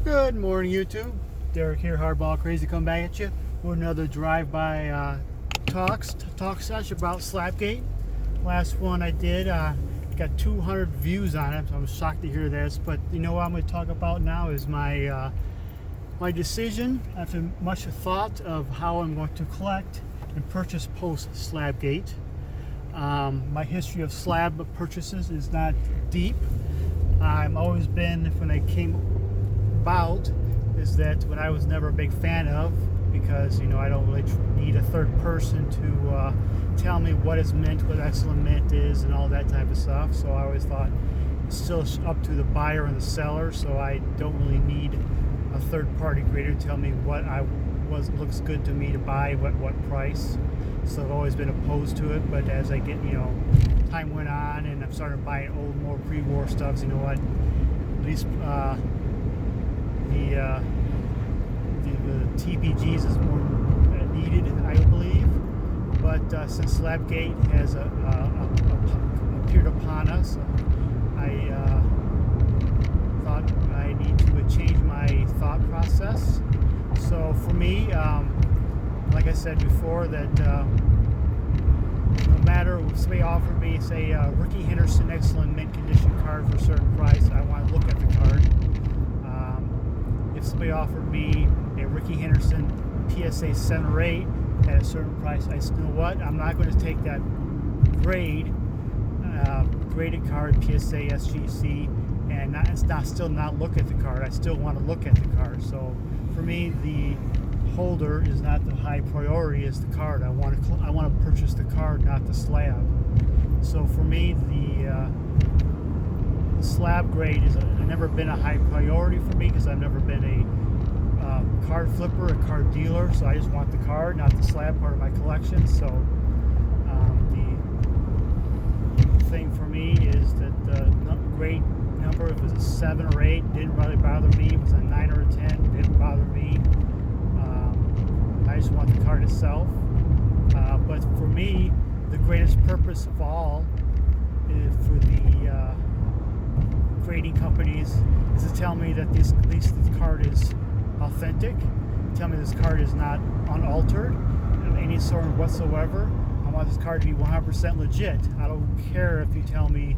Good morning, YouTube. Derek here, Hardball Crazy, come back at you with another drive-by talk session about Slapgate. Last one I did got 200 views on it. So I'm shocked to hear this, but you know what I'm going to talk about now is my decision after much thought of how I'm going to collect and purchase post Slapgate. My history of slab purchases is not deep. I've always been, when I came about, is that what I was never a big fan of, because I don't really need a third person to tell me what is mint, what excellent mint is, and all that type of stuff. So I always thought it's still up to the buyer and the seller, so I don't really need a third party grader to tell me what looks good to me to buy, what price. So I've always been opposed to it, but as I get, time went on and I'm starting buying old, more pre-war stuff, at least the TPGs is more needed, I believe. But since Slapgate has appeared upon us, I thought I need to change my thought process. So for me, like I said before, that no matter if somebody offered me, say, Ricky Henderson excellent mint condition card for a certain price, I want to look at the card. If somebody offered me a Ricky Henderson PSA 7 or 8 at a certain price, I said, you know what, I'm not going to take that graded card, PSA, SGC, and still not look at the card. I still want to look at the card. So for me, the holder is not the high priority, is the card. I want to purchase the card, not the slab. So for me, the slab grade has never been a high priority for me, because I've never been a card flipper, a card dealer. So I just want the card, not the slab part of my collection. So the thing for me is that the grade number, if it was a 7 or 8, didn't really bother me. If it was a 9 or a 10, didn't bother me. I just want the card itself. But for me, the greatest purpose of all is for the grading companies is to tell me that at least this card is authentic. Tell me this card is not unaltered of any sort whatsoever. I want this card to be 100% legit. I don't care if you tell me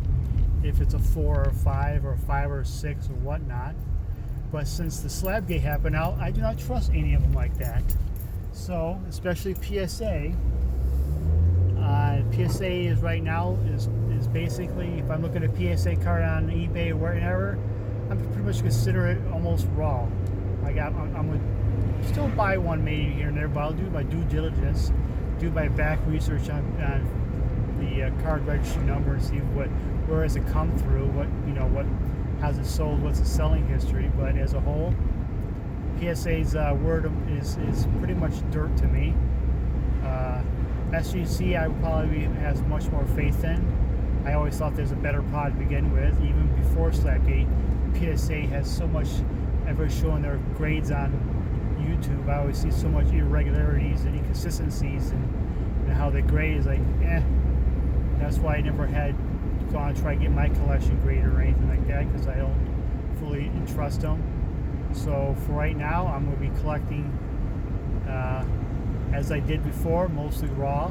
if it's a 4 or a 5 or a 5 or a 6 or whatnot. But since the Slapgate happened out, I do not trust any of them like that. So, especially PSA. PSA is right now is basically, if I'm looking at a PSA card on eBay or wherever, I'm pretty much consider it almost raw. I'm gonna still buy one maybe here and there, but I'll do my due diligence, do my back research on the card registry number, and see where has it come through, what how's it sold, what's the selling history. But as a whole, PSA's word is pretty much dirt to me. SGC I probably has much more faith in. I always thought there's a better product to begin with, even before Slapgate. PSA has so much, everybody's showing their grades on YouTube. I always see so much irregularities and inconsistencies, and how they grade is like, That's why I never had gone to try to get my collection graded or anything like that, because I don't fully trust them. So for right now, I'm going to be collecting, as I did before, mostly raw,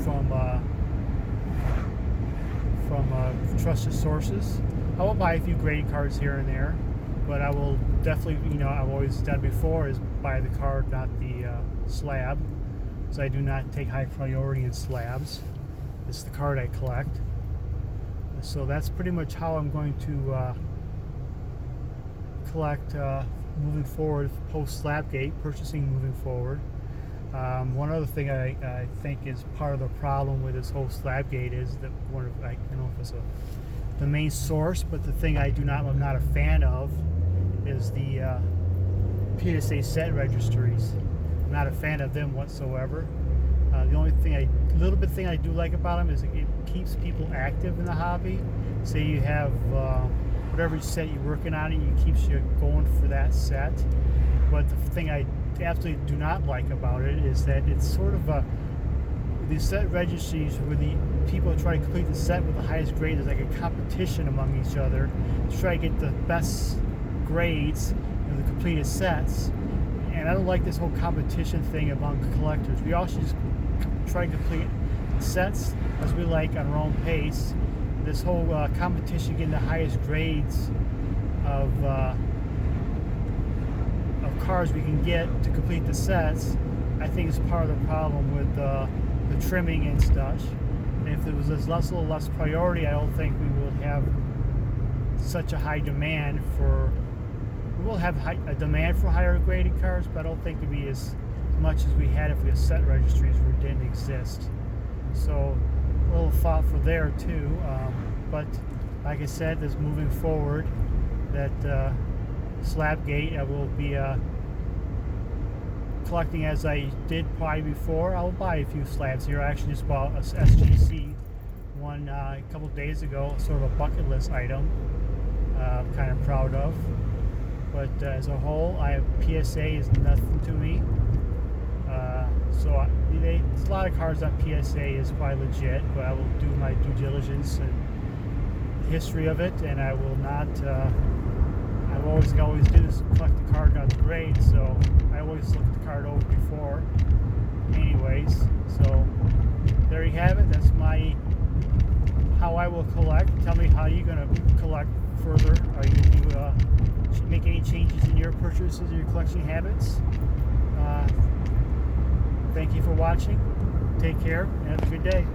from trusted sources. I will buy a few graded cards here and there, but I will definitely, I've always done before, is buy the card, not the slab. So I do not take high priority in slabs. It's the card I collect. So that's pretty much how I'm going to collect moving forward, post Slapgate, purchasing moving forward. One other thing I think is part of the problem with this whole Slapgate is that I don't know if it's the main source, but the thing I'm not a fan of is the PSA set registries. I'm not a fan of them whatsoever. The only little bit thing I do like about them is it keeps people active in the hobby. Say you have whatever set you're working on, it keeps you going for that set. But the thing I absolutely do not like about it is that it's sort of these set registries where people try to complete the set with the highest grade. There's like a competition among each other to try to get the best grades in the completed sets. And I don't like this whole competition thing among collectors. We all should just try to complete sets as we like on our own pace. This whole competition getting the highest grades of cars we can get to complete the sets, I think is part of the problem with the trimming and such. And if there was a little less priority, I don't think we would have such a high demand for. We will have a demand for higher graded cars, but I don't think it'd be as much as we had if we had set registries where it didn't exist. So a little thought for there too. But like I said, this moving forward, that Slabgate, I will be collecting as I did probably before. I'll buy a few slabs here. I actually just bought a SGC one a couple days ago, sort of a bucket list item. I'm kind of proud of. But as a whole, PSA is nothing to me. So there's a lot of cars on PSA is quite legit, but I will do my due diligence and the history of it, and I will not. I've always do this, collect the card on the grade, so I always look the card over before. Anyways, so there you have it. That's how I will collect. Tell me how you're gonna collect further. Are you gonna make any changes in your purchases or your collection habits? Thank you for watching. Take care and have a good day.